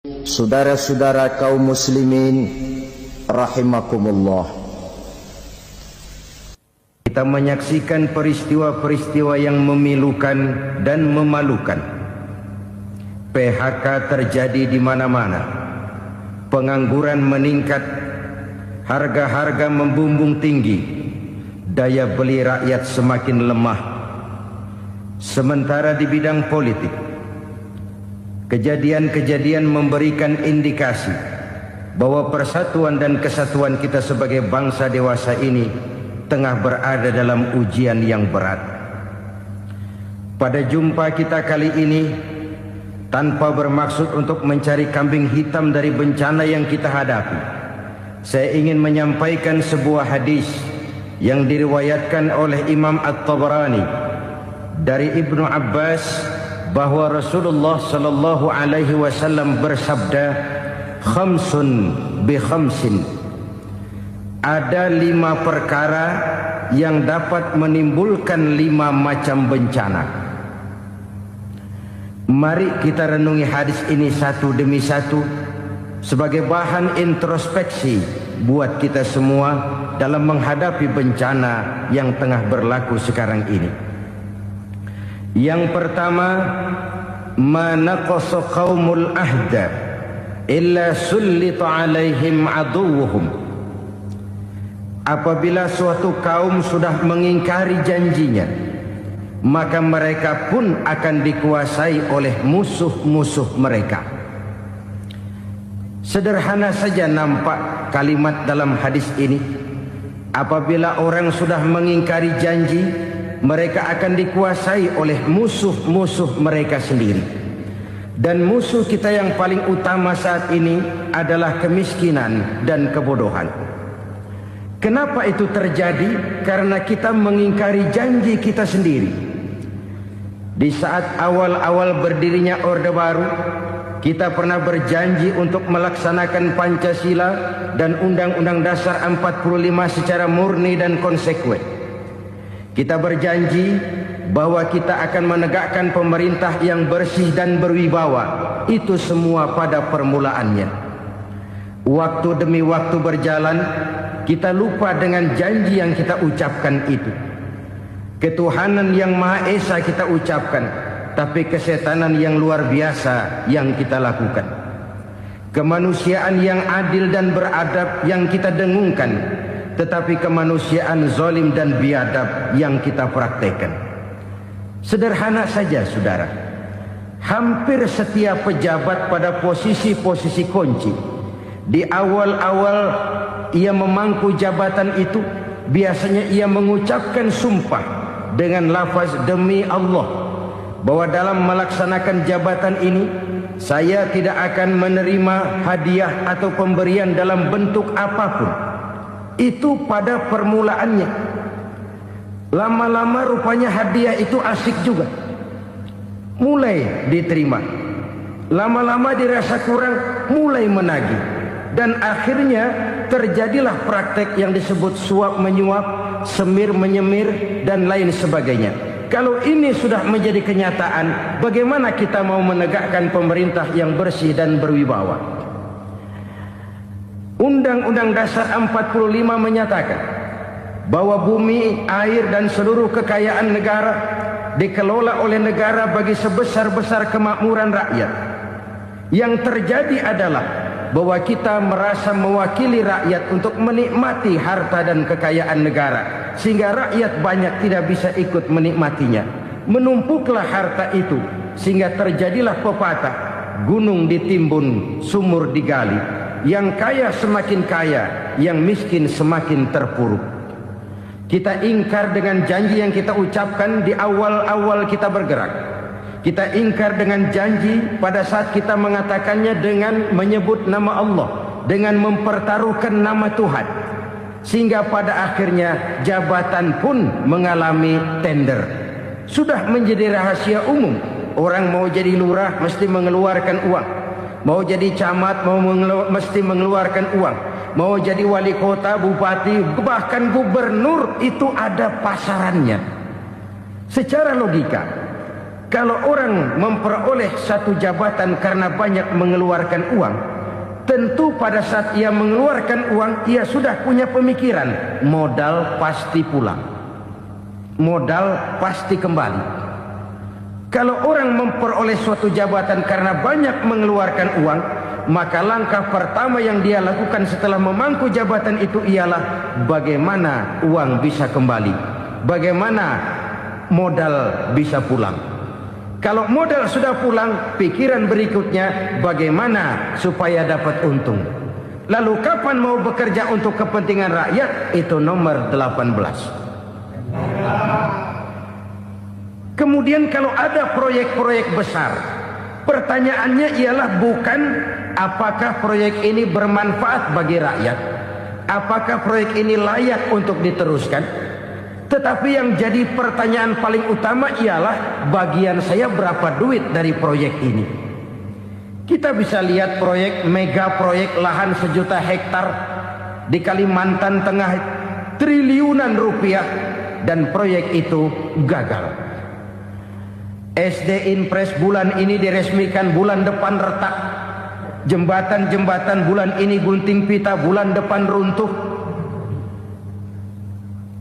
Saudara-saudara kaum muslimin rahimakumullah, kita menyaksikan peristiwa-peristiwa yang memilukan dan memalukan. PHK terjadi di mana-mana, pengangguran meningkat, harga-harga membumbung tinggi, daya beli rakyat semakin lemah. Sementara di bidang politik, kejadian-kejadian memberikan indikasi bahwa persatuan dan kesatuan kita sebagai bangsa dewasa ini tengah berada dalam ujian yang berat. Pada jumpa kita kali ini, tanpa bermaksud untuk mencari kambing hitam dari bencana yang kita hadapi, saya ingin menyampaikan sebuah hadis yang diriwayatkan oleh Imam At-Tabarani dari Ibnu Abbas, bahwa Rasulullah sallallahu alaihi wasallam bersabda, khamsun bi khamsin, ada 5 perkara yang dapat menimbulkan 5 macam bencana. Mari kita renungi hadis ini satu demi satu sebagai bahan introspeksi buat kita semua dalam menghadapi bencana yang tengah berlaku sekarang ini. Yang pertama, ma naqasa qaumul ahda illa sullita alaihim aduwwuhum. Apabila suatu kaum sudah mengingkari janjinya, maka mereka pun akan dikuasai oleh musuh-musuh mereka. Sederhana saja nampak kalimat dalam hadis ini. Apabila orang sudah mengingkari janji, mereka akan dikuasai oleh musuh-musuh mereka sendiri. Dan musuh kita yang paling utama saat ini adalah kemiskinan dan kebodohan. Kenapa itu terjadi? Karena kita mengingkari janji kita sendiri. Di saat awal-awal berdirinya Orde Baru, kita pernah berjanji untuk melaksanakan Pancasila dan Undang-Undang Dasar 45 secara murni dan konsekuen. Kita berjanji bahwa kita akan menegakkan pemerintah yang bersih dan berwibawa. Itu semua pada permulaannya. Waktu demi waktu berjalan, kita lupa dengan janji yang kita ucapkan itu. Ketuhanan yang Maha Esa kita ucapkan, tapi kesetanan yang luar biasa yang kita lakukan. Kemanusiaan yang adil dan beradab yang kita dengungkan, tetapi kemanusiaan zalim dan biadab yang kita praktekkan. Sederhana saja saudara, hampir setiap pejabat pada posisi-posisi kunci, di awal-awal ia memangku jabatan itu, biasanya ia mengucapkan sumpah dengan lafaz demi Allah, bahwa dalam melaksanakan jabatan ini saya tidak akan menerima hadiah atau pemberian dalam bentuk apapun. Itu pada permulaannya. Lama-lama rupanya hadiah itu asik juga, mulai diterima. Lama-lama dirasa kurang, mulai menagih. Dan akhirnya terjadilah praktek yang disebut suap menyuap, semir menyemir, dan lain sebagainya. Kalau ini sudah menjadi kenyataan, bagaimana kita mau menegakkan pemerintah yang bersih dan berwibawa? Undang-Undang Dasar 45 menyatakan bahwa bumi, air, dan seluruh kekayaan negara dikelola oleh negara bagi sebesar-besar kemakmuran rakyat. Yang terjadi adalah bahwa kita merasa mewakili rakyat untuk menikmati harta dan kekayaan negara, sehingga rakyat banyak tidak bisa ikut menikmatinya. Menumpuklah harta itu sehingga terjadilah pepatah, gunung ditimbun, sumur digali. Yang kaya semakin kaya, yang miskin semakin terpuruk. Kita ingkar dengan janji yang kita ucapkan di awal-awal kita bergerak. Kita ingkar dengan janji pada saat kita mengatakannya dengan menyebut nama Allah, dengan mempertaruhkan nama Tuhan. Sehingga pada akhirnya jabatan pun mengalami tender. Sudah menjadi rahasia umum. Orang mau jadi lurah mesti mengeluarkan uang. Mau jadi camat mesti mengeluarkan uang. Mau jadi wali kota, bupati, bahkan gubernur, itu ada pasarannya. Secara logika, Kalau orang memperoleh satu jabatan karena banyak mengeluarkan uang, tentu pada saat ia mengeluarkan uang, ia sudah punya pemikiran, modal pasti pulang, modal pasti kembali. Kalau orang memperoleh suatu jabatan karena banyak mengeluarkan uang, maka langkah pertama yang dia lakukan setelah memangku jabatan itu ialah bagaimana uang bisa kembali, bagaimana modal bisa pulang. Kalau modal sudah pulang, pikiran berikutnya bagaimana supaya dapat untung. Lalu kapan mau bekerja untuk kepentingan rakyat? Itu nomor 18. Kemudian kalau ada proyek-proyek besar, pertanyaannya ialah bukan apakah proyek ini bermanfaat bagi rakyat, apakah proyek ini layak untuk diteruskan, tetapi yang jadi pertanyaan paling utama ialah bagian saya berapa duit dari proyek ini. Kita bisa lihat proyek, mega proyek lahan 1 juta hektar di Kalimantan Tengah, triliunan rupiah, dan proyek itu gagal. SD Impres bulan ini diresmikan, bulan depan retak. Jembatan-jembatan bulan ini gunting pita, bulan depan runtuh.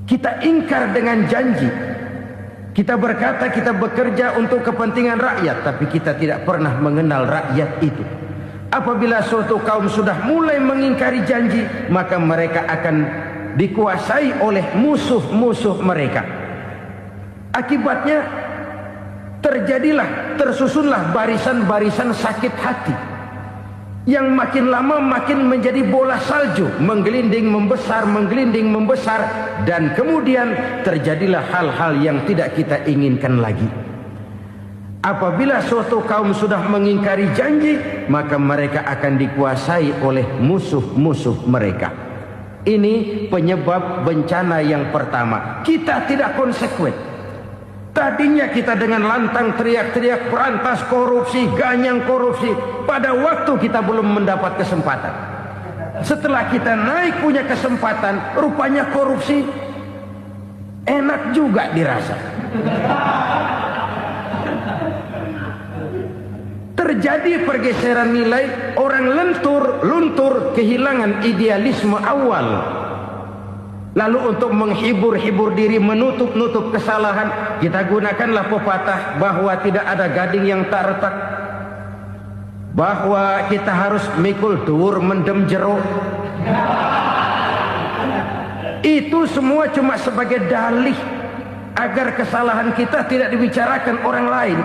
Kita ingkar dengan janji. Kita berkata kita bekerja untuk kepentingan rakyat, tapi kita tidak pernah mengenal rakyat itu. Apabila suatu kaum sudah mulai mengingkari janji, maka mereka akan dikuasai oleh musuh-musuh mereka. Akibatnya tersusunlah barisan-barisan sakit hati, yang makin lama makin menjadi bola salju, menggelinding membesar, dan kemudian terjadilah hal-hal yang tidak kita inginkan lagi. Apabila suatu kaum sudah mengingkari janji, maka mereka akan dikuasai oleh musuh-musuh mereka. Ini penyebab bencana yang pertama. Kita tidak konsekuen. Tadinya kita dengan lantang teriak-teriak berantas korupsi, ganyang korupsi. Pada waktu kita belum mendapat kesempatan. Setelah kita naik punya kesempatan, rupanya korupsi enak juga dirasa. Terjadi pergeseran nilai, orang luntur, kehilangan idealisme awal. Lalu untuk menghibur diri, menutup kesalahan, kita gunakanlah pepatah bahwa tidak ada gading yang tak retak, bahwa kita harus mikul dur mendem jeruk. Itu semua cuma sebagai dalih agar kesalahan kita tidak dibicarakan orang lain.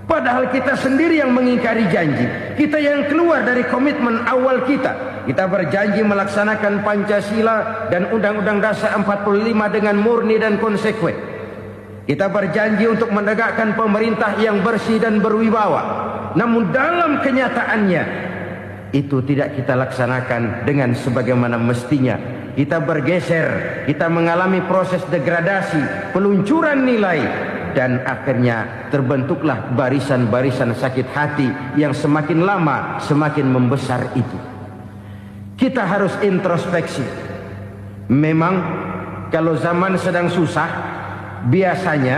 Padahal kita sendiri yang mengingkari janji. Kita yang keluar dari komitmen awal kita. Kita berjanji melaksanakan Pancasila dan Undang-Undang Dasar 45 dengan murni dan konsekuen. Kita berjanji untuk menegakkan pemerintah yang bersih dan berwibawa. Namun dalam kenyataannya itu tidak kita laksanakan dengan sebagaimana mestinya. Kita bergeser, kita mengalami proses degradasi, peluncuran nilai, dan akhirnya terbentuklah barisan-barisan sakit hati yang semakin lama semakin membesar itu. Kita harus introspeksi. Memang kalau zaman sedang susah, biasanya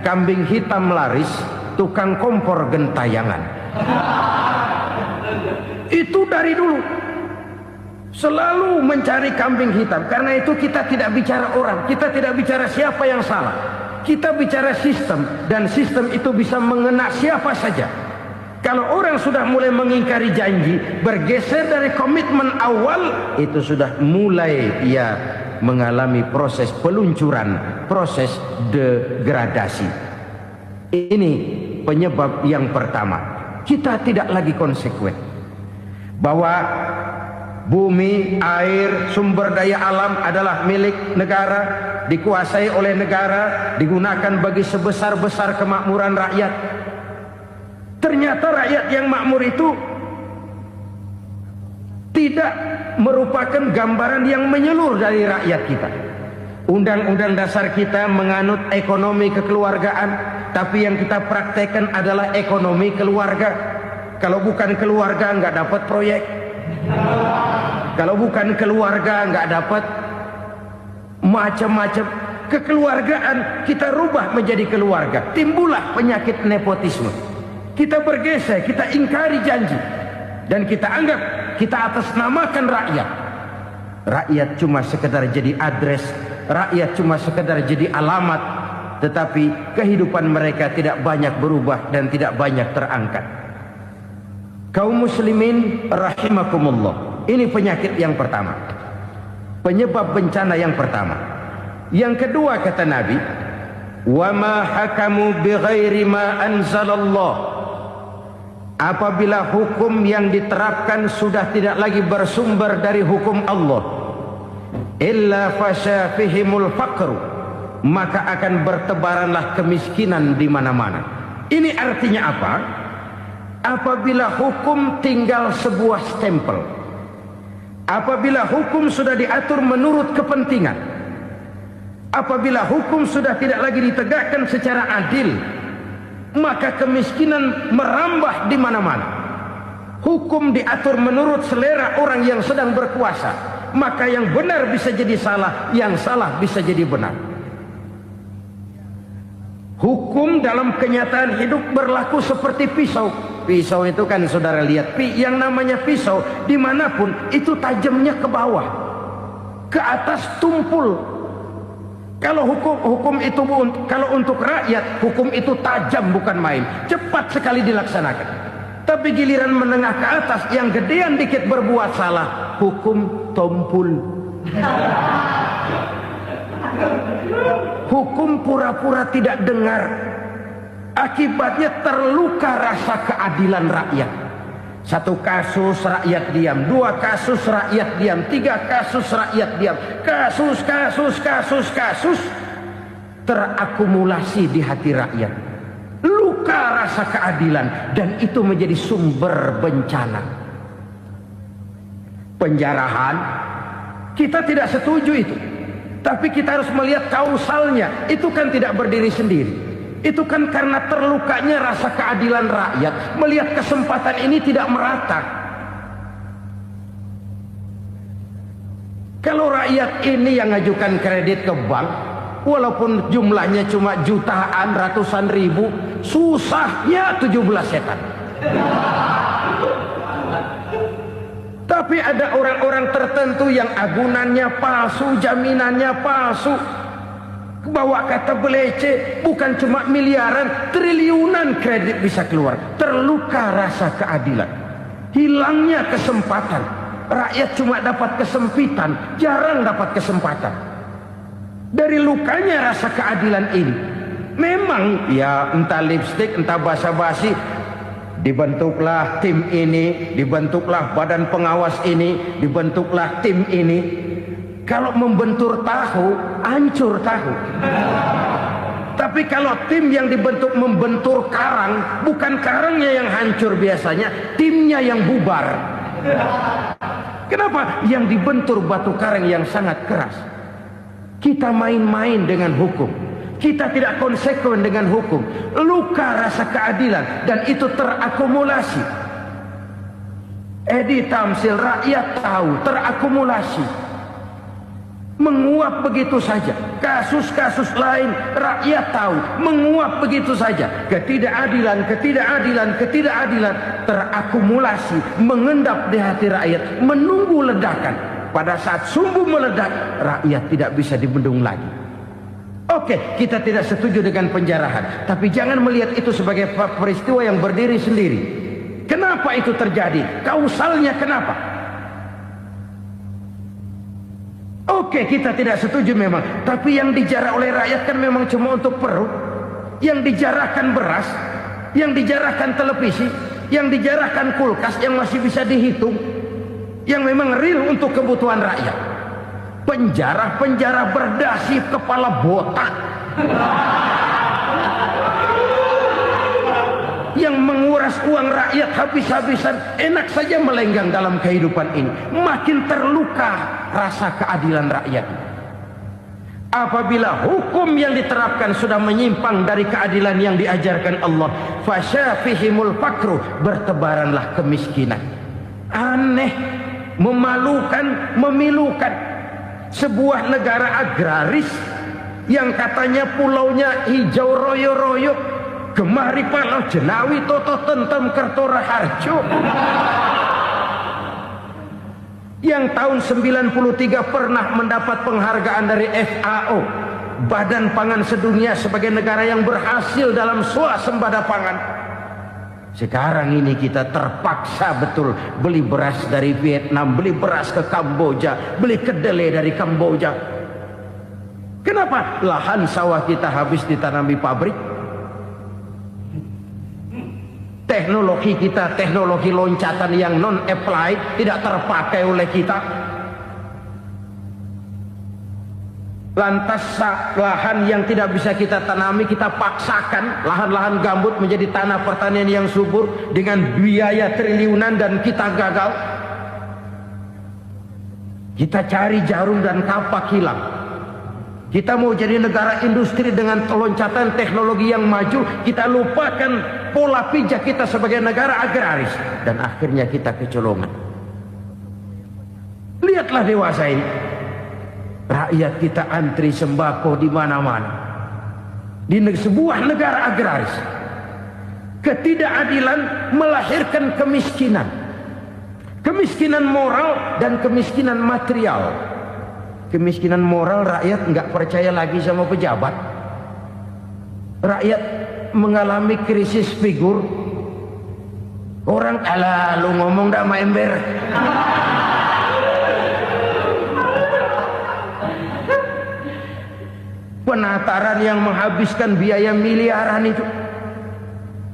kambing hitam laris, tukang kompor gentayangan. Itu dari dulu selalu mencari kambing hitam. Karena itu kita tidak bicara orang, kita tidak bicara siapa yang salah, kita bicara sistem. Dan sistem itu bisa mengena siapa saja. Kalau orang sudah mulai mengingkari janji, bergeser dari komitmen awal, itu sudah mulai ia mengalami proses peluncuran, proses degradasi. Ini penyebab yang pertama. Kita tidak lagi konsekuen bahwa bumi, air, sumber daya alam adalah milik negara, dikuasai oleh negara, digunakan bagi sebesar-besar kemakmuran rakyat. Ternyata rakyat yang makmur itu tidak merupakan gambaran yang menyeluruh dari rakyat kita. Undang-undang dasar kita menganut ekonomi kekeluargaan, tapi yang kita praktekkan adalah ekonomi keluarga. Kalau bukan keluarga nggak dapat proyek. Kalau bukan keluarga nggak dapat macam-macam. kekeluargaan kita rubah menjadi keluarga. Timbullah penyakit nepotisme. Kita bergeser, kita ingkari janji, dan kita anggap kita atasnamakan rakyat. Rakyat cuma sekedar jadi address, rakyat cuma sekedar jadi alamat, tetapi kehidupan mereka tidak banyak berubah dan tidak banyak terangkat. Kaum muslimin rahimakumullah, ini penyakit yang pertama, penyebab bencana yang pertama. Yang kedua kata Nabi, wa ma hakamu bighairi ma anzalallah. Apabila hukum yang diterapkan sudah tidak lagi bersumber dari hukum Allah, illa fasha fihimul faqru, maka akan bertebaranlah kemiskinan di mana-mana. Ini artinya apa? Apabila hukum tinggal sebuah stempel, apabila hukum sudah diatur menurut kepentingan, apabila hukum sudah tidak lagi ditegakkan secara adil, maka kemiskinan merambah di mana-mana. Hukum diatur menurut selera orang yang sedang berkuasa, maka yang benar bisa jadi salah, yang salah bisa jadi benar. Hukum dalam kenyataan hidup berlaku seperti pisau. Pisau itu kan saudara lihat, yang namanya pisau dimanapun itu tajamnya ke bawah, ke atas tumpul. Kalau hukum itu, kalau untuk rakyat, hukum itu tajam bukan main, cepat sekali dilaksanakan. Tapi giliran menengah ke atas, yang gedean dikit berbuat salah, hukum tumpul. Hukum pura-pura tidak dengar. Akibatnya terluka rasa keadilan rakyat. Satu kasus rakyat diam, dua kasus rakyat diam, tiga kasus rakyat diam, kasus terakumulasi di hati rakyat. Luka rasa keadilan, dan itu menjadi sumber bencana. Penjarahan, kita tidak setuju itu, tapi kita harus melihat kausalnya. Itu kan tidak berdiri sendiri. Itu kan karena terlukanya rasa keadilan rakyat, melihat kesempatan ini tidak merata. Kalau rakyat ini yang ngajukan kredit ke bank, walaupun jumlahnya cuma jutaan, ratusan ribu, susahnya 17 setan. Tapi ada orang-orang tertentu yang agunannya palsu, jaminannya palsu, bawa kata belece, bukan cuma miliaran, triliunan kredit bisa keluar. Terluka rasa keadilan, hilangnya kesempatan. Rakyat cuma dapat kesempitan, jarang dapat kesempatan. Dari lukanya rasa keadilan ini, memang ya entah lipstik, entah basa-basi, dibentuklah tim ini, dibentuklah badan pengawas ini, dibentuklah tim ini. Kalau membentur tahu, hancur tahu. Tapi kalau tim yang dibentuk membentur karang, bukan karangnya yang hancur biasanya, timnya yang bubar. Kenapa? Yang dibentur batu karang yang sangat keras. Kita main-main dengan hukum, kita tidak konsekuen dengan hukum. Luka rasa keadilan, dan itu terakumulasi. Edi Tamsil, rakyat tahu, terakumulasi, menguap begitu saja. Kasus-kasus lain rakyat tahu, menguap begitu saja. Ketidakadilan terakumulasi, mengendap di hati rakyat, menunggu ledakan. Pada saat sumbu meledak, rakyat tidak bisa dibendung lagi. Oke, kita tidak setuju dengan penjarahan, tapi jangan melihat itu sebagai peristiwa yang berdiri sendiri. Kenapa itu terjadi? Kausalnya kenapa? Oke, kita tidak setuju memang, tapi yang dijarah oleh rakyat kan memang cuma untuk perut. Yang dijarahkan beras, yang dijarahkan televisi, yang dijarahkan kulkas yang masih bisa dihitung, yang memang real untuk kebutuhan rakyat. Penjara-penjara berdasi kepala botak yang menguras uang rakyat habis-habisan, enak saja melenggang dalam kehidupan ini. Makin terluka rasa keadilan rakyat. Apabila hukum yang diterapkan sudah menyimpang dari keadilan yang diajarkan Allah, fasyafihimul fakru, bertebaranlah kemiskinan. Aneh, memalukan, memilukan. Sebuah negara agraris yang katanya pulaunya hijau royo-royo, gemari palau jenawi toto tentem kertora harjo, yang tahun 93 pernah mendapat penghargaan dari FAO, Badan Pangan Sedunia, sebagai negara yang berhasil dalam swasembada pangan. Sekarang ini kita terpaksa betul beli beras dari Vietnam, beli beras ke Kamboja, beli kedelai dari Kamboja. Kenapa? Lahan sawah kita habis ditanami pabrik. Teknologi kita, teknologi loncatan yang non-applied, tidak terpakai oleh kita. Lantas lahan yang tidak bisa kita tanami, kita paksakan lahan-lahan gambut menjadi tanah pertanian yang subur dengan biaya triliunan, dan kita gagal. Kita cari jarum dan kapak hilang. Kita mau jadi negara industri dengan loncatan teknologi yang maju, kita lupakan pola pijak kita sebagai negara agraris, dan akhirnya kita kecolongan. Lihatlah dewasa ini, rakyat kita antri sembako di mana-mana. Di sebuah negara agraris, ketidakadilan melahirkan kemiskinan, kemiskinan moral dan kemiskinan material. Kemiskinan moral, rakyat nggak percaya lagi sama pejabat. Rakyat mengalami krisis figur. Orang alah lu ngomong dah sama ember. Penataran yang menghabiskan biaya miliaran itu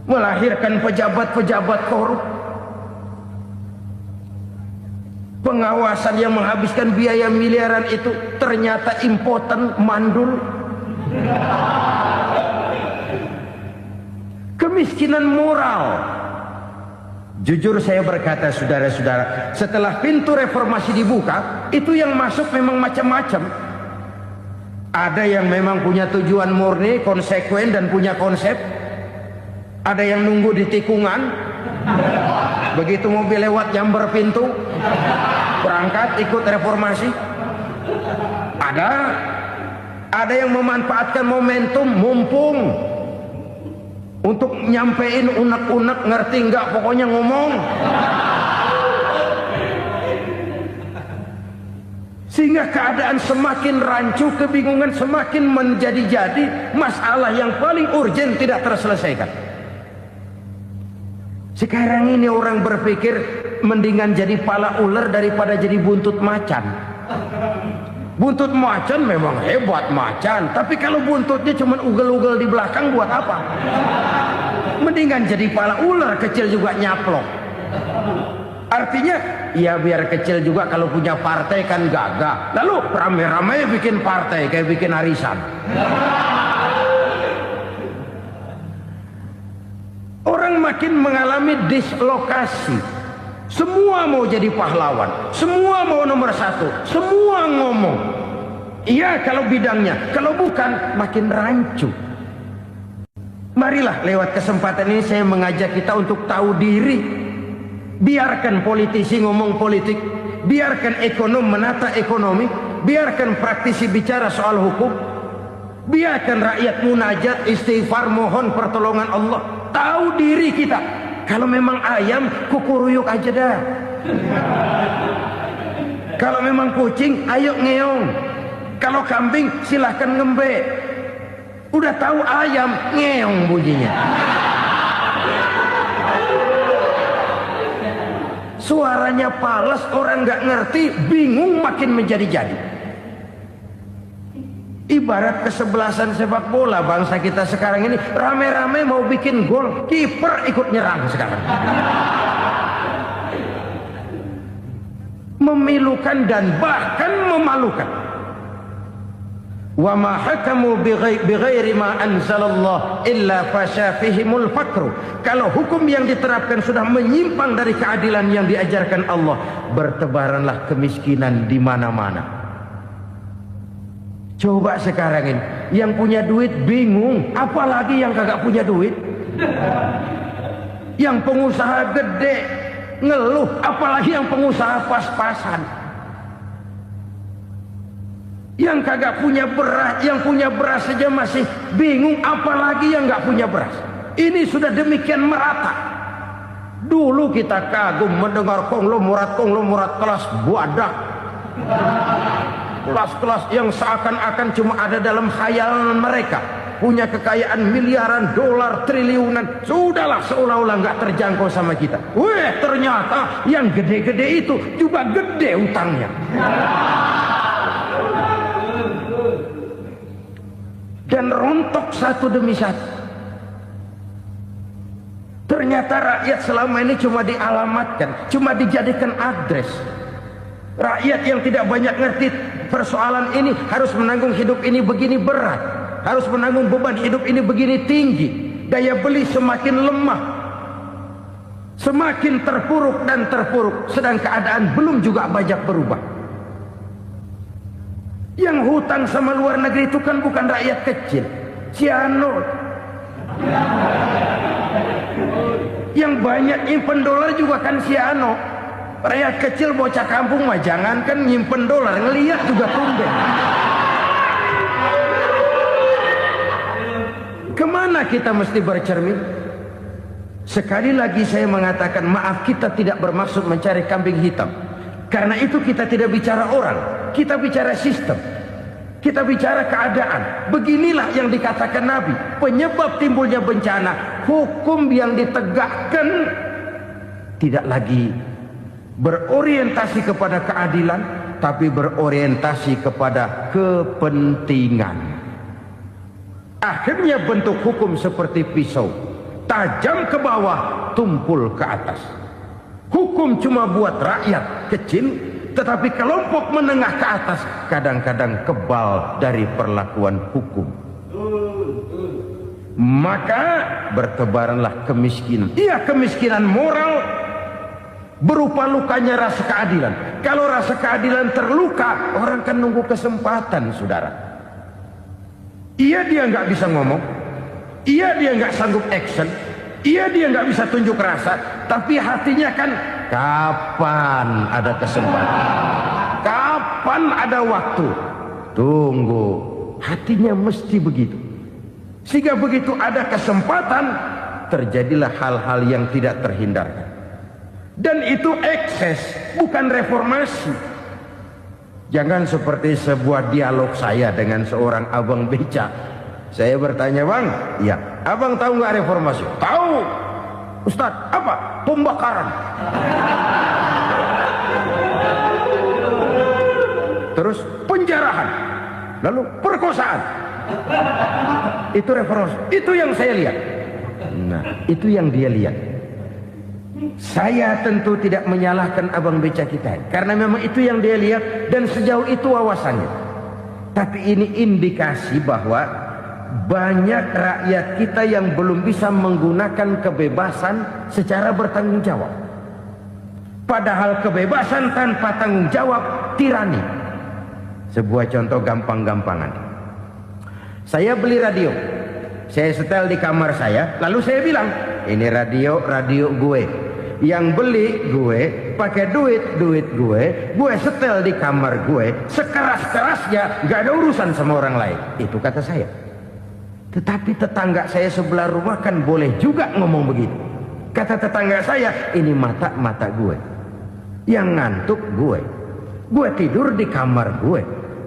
melahirkan pejabat-pejabat korup. Pengawasan yang menghabiskan biaya miliaran itu ternyata impoten, mandul. Kemiskinan moral. Jujur saya berkata, saudara-saudara, setelah pintu reformasi dibuka, itu yang masuk memang macam-macam. Ada yang memang punya tujuan murni, konsekuen dan punya konsep. Ada yang nunggu di tikungan, begitu mobil lewat nyamber pintu, berangkat ikut reformasi. Ada yang memanfaatkan momentum, mumpung, untuk nyampein unek-unek, ngerti nggak, pokoknya ngomong. Sehingga keadaan semakin rancu, kebingungan semakin menjadi-jadi, masalah yang paling urgen tidak terselesaikan. Sekarang ini orang berpikir mendingan jadi pala ular daripada jadi buntut macan. Buntut macan memang hebat macan, tapi kalau buntutnya cuma ugel-ugel di belakang buat apa? Mendingan jadi pala ular, kecil juga nyaplok. Artinya ya biar kecil juga kalau punya partai kan gagah. Lalu rame-rame bikin partai kayak bikin arisan. Orang makin mengalami dislokasi. Semua mau jadi pahlawan, semua mau nomor satu, semua ngomong. Iya kalau bidangnya, kalau bukan makin rancu. Marilah lewat kesempatan ini saya mengajak kita untuk tahu diri. Biarkan politisi ngomong politik, biarkan ekonom menata ekonomi, biarkan praktisi bicara soal hukum, biarkan rakyat munajat, istighfar, mohon pertolongan Allah. Tahu diri kita. Kalau memang ayam, kukuruyuk aja dah. Kalau memang kucing, ayo ngeong. Kalau kambing, silahkan ngembe. Udah tahu ayam, ngeong bunyinya. Suaranya palas, orang nggak ngerti, bingung, makin menjadi-jadi. Ibarat kesebelasan sepak bola bangsa kita sekarang ini, rame-rame mau bikin gol, kiper ikut nyerang sekarang. Memilukan dan bahkan memalukan. Wa ma hakamu bighairi ma anzalallah illa fasyafihimul fakru. Kalau hukum yang diterapkan sudah menyimpang dari keadilan yang diajarkan Allah, bertebaranlah kemiskinan di mana-mana. Coba sekarang ini, yang punya duit bingung, apalagi yang kagak punya duit. Yang pengusaha gede ngeluh, apalagi yang pengusaha pas-pasan. Yang kagak punya beras, yang punya beras saja masih bingung, apalagi yang nggak punya beras. Ini sudah demikian merata. Dulu kita kagum mendengar konglomerat kelas buadak, kelas-kelas yang seakan-akan cuma ada dalam khayalan mereka, punya kekayaan miliaran dolar, triliunan. Sudahlah, seolah-olah nggak terjangkau sama kita. Weh, ternyata yang gede-gede itu juga gede utangnya. Dan rontok satu demi satu. Ternyata rakyat selama ini cuma dialamatkan, cuma dijadikan address. Rakyat yang tidak banyak ngerti persoalan ini harus menanggung hidup ini begini berat, harus menanggung beban hidup ini begini tinggi. Daya beli semakin lemah, semakin terpuruk dan terpuruk, sedang keadaan belum juga banyak berubah. Yang hutang sama luar negeri itu kan bukan rakyat kecil, Ciano. Yang banyak nyimpen dolar juga kan Ciano. Rakyat kecil bocah kampung mah jangankan nyimpen dolar, ngelihat juga tumben. Kemana kita mesti bercermin? Sekali lagi saya mengatakan, maaf, kita tidak bermaksud mencari kambing hitam. Karena itu kita tidak bicara orang, kita bicara sistem, kita bicara keadaan. Beginilah yang dikatakan Nabi, penyebab timbulnya bencana, hukum yang ditegakkan tidak lagi berorientasi kepada keadilan, tapi berorientasi kepada kepentingan. Akhirnya bentuk hukum seperti pisau, tajam ke bawah, tumpul ke atas. Hukum cuma buat rakyat kecil, tetapi kelompok menengah ke atas kadang-kadang kebal dari perlakuan hukum. Maka bertebaranlah kemiskinan. Iya, kemiskinan moral berupa lukanya rasa keadilan. Kalau rasa keadilan terluka, orang kan nunggu kesempatan, saudara. Iya, dia nggak bisa ngomong. Iya, dia nggak sanggup action. Iya, dia nggak bisa tunjuk rasa, tapi hatinya kan, kapan ada kesempatan, kapan ada waktu, tunggu. Hatinya mesti begitu. Sehingga begitu ada kesempatan, terjadilah hal-hal yang tidak terhindarkan. Dan itu ekses, bukan reformasi. Jangan seperti sebuah dialog saya dengan seorang abang beca. Saya bertanya, bang, iya, abang tahu nggak reformasi? Tahu. Ustadz, apa? Pembakaran. Terus penjarahan. Lalu perkosaan. Itu reformasi. Itu yang saya lihat. Nah, itu yang dia lihat. Saya tentu tidak menyalahkan abang beca kita, karena memang itu yang dia lihat dan sejauh itu wawasannya. Tapi ini indikasi bahwa banyak rakyat kita yang belum bisa menggunakan kebebasan secara bertanggung jawab. Padahal kebebasan tanpa tanggung jawab tirani. Sebuah contoh gampang-gampangan. Saya beli radio, saya setel di kamar saya, lalu saya bilang, ini radio gue. Yang beli gue, pakai duit gue setel di kamar gue, sekeras-kerasnya, gak ada urusan sama orang lain. Itu kata saya. Tetapi tetangga saya sebelah rumah kan boleh juga ngomong begitu. Kata tetangga saya, ini mata gue, yang ngantuk gue tidur di kamar gue.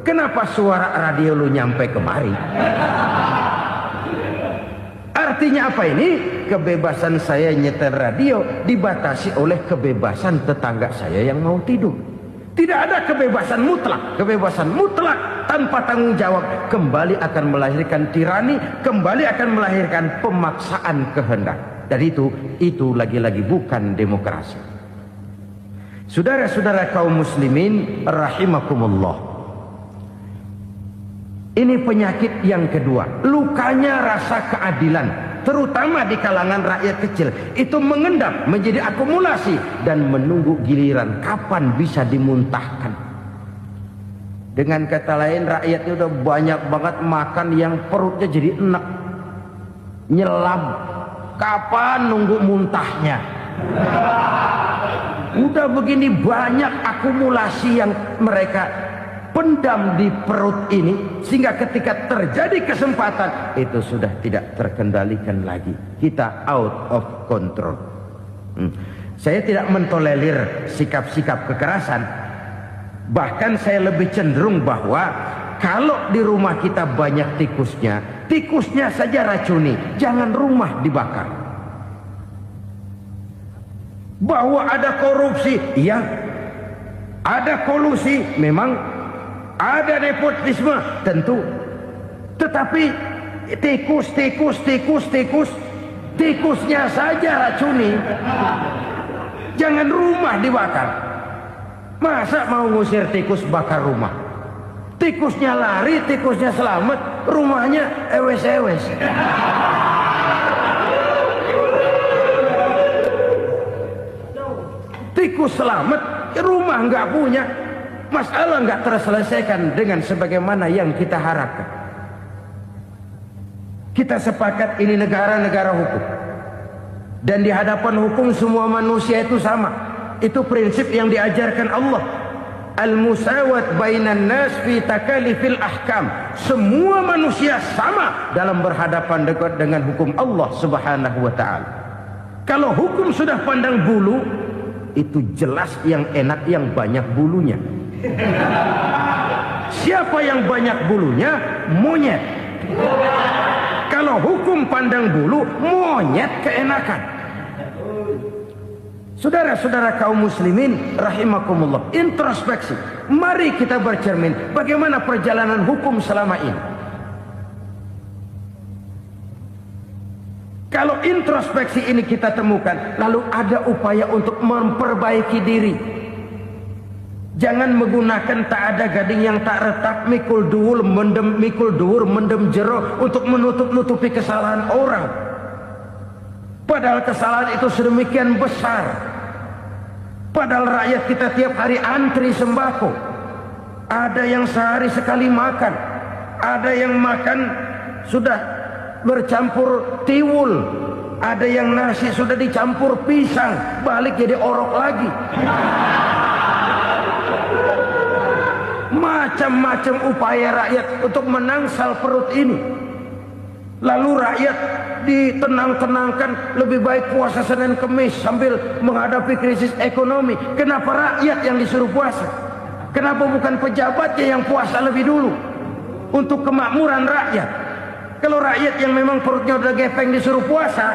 Kenapa suara radio lu nyampe kemari? Artinya apa ini? Kebebasan saya nyetel radio dibatasi oleh kebebasan tetangga saya yang mau tidur. Tidak ada kebebasan mutlak. Kebebasan mutlak tanpa tanggung jawab kembali akan melahirkan tirani, kembali akan melahirkan pemaksaan kehendak. Dan itu lagi-lagi bukan demokrasi. Saudara-saudara kaum muslimin rahimakumullah. Ini penyakit yang kedua, lukanya rasa keadilan, terutama di kalangan rakyat kecil. Itu mengendap menjadi akumulasi dan menunggu giliran kapan bisa dimuntahkan. Dengan kata lain, rakyatnya udah banyak banget makan yang perutnya jadi enek, nyelam. Kapan nunggu muntahnya? Udah begini banyak akumulasi yang mereka pendam di perut ini, sehingga ketika terjadi kesempatan itu sudah tidak terkendalikan lagi. Kita out of control. Saya tidak mentolerir sikap-sikap kekerasan. Bahkan saya lebih cenderung bahwa kalau di rumah kita banyak tikusnya, tikusnya saja racuni, jangan rumah dibakar. Bahwa ada korupsi, iya. Ada kolusi, memang. Ada nepotisme, tentu. Tetapi tikusnya saja racuni. Jangan rumah dibakar. Masa mau ngusir tikus bakar rumah? Tikusnya lari, tikusnya selamat, rumahnya ewes-ewes. Tikus selamat, rumah nggak punya. Masalah nggak terselesaikan dengan sebagaimana yang kita harapkan. Kita sepakat ini negara hukum. Dan di hadapan hukum semua manusia itu sama. Itu prinsip yang diajarkan Allah. Al-musawat bainan nas fi takalifil ahkam. Semua manusia sama dalam berhadapan dekat dengan hukum Allah Subhanahu wa taala. Kalau hukum sudah pandang bulu, itu jelas yang enak yang banyak bulunya. Siapa yang banyak bulunya? Monyet. Kalau hukum pandang bulu, monyet keenakan. Saudara-saudara kaum muslimin rahimakumullah, introspeksi. Mari kita bercermin bagaimana perjalanan hukum selama ini. Kalau introspeksi ini kita temukan, lalu ada upaya untuk memperbaiki diri. Jangan menggunakan tak ada gading yang tak retak, mikul duwur mendem jero untuk menutup-nutupi kesalahan orang. Padahal kesalahan itu sedemikian besar. Padahal rakyat kita tiap hari antri sembako. Ada yang sehari sekali makan. Ada yang makan sudah bercampur tiwul. Ada yang nasi sudah dicampur pisang, balik jadi orok lagi. Macam-macam upaya rakyat untuk menangsal perut ini. Lalu rakyat ditenang-tenangkan, lebih baik puasa Senin Kemis sambil menghadapi krisis ekonomi. Kenapa rakyat yang disuruh puasa? Kenapa bukan pejabatnya yang puasa lebih dulu untuk kemakmuran rakyat? Kalau rakyat yang memang perutnya udah gepeng disuruh puasa,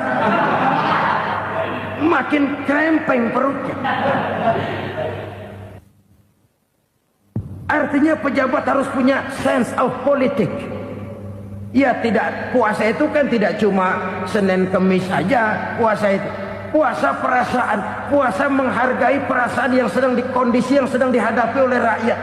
makin krempeng perutnya. Artinya pejabat harus punya sense of politik. Ya, tidak, puasa itu kan tidak cuma Senin Kemis saja. Puasa itu puasa perasaan, puasa menghargai perasaan yang sedang kondisi yang sedang dihadapi oleh rakyat.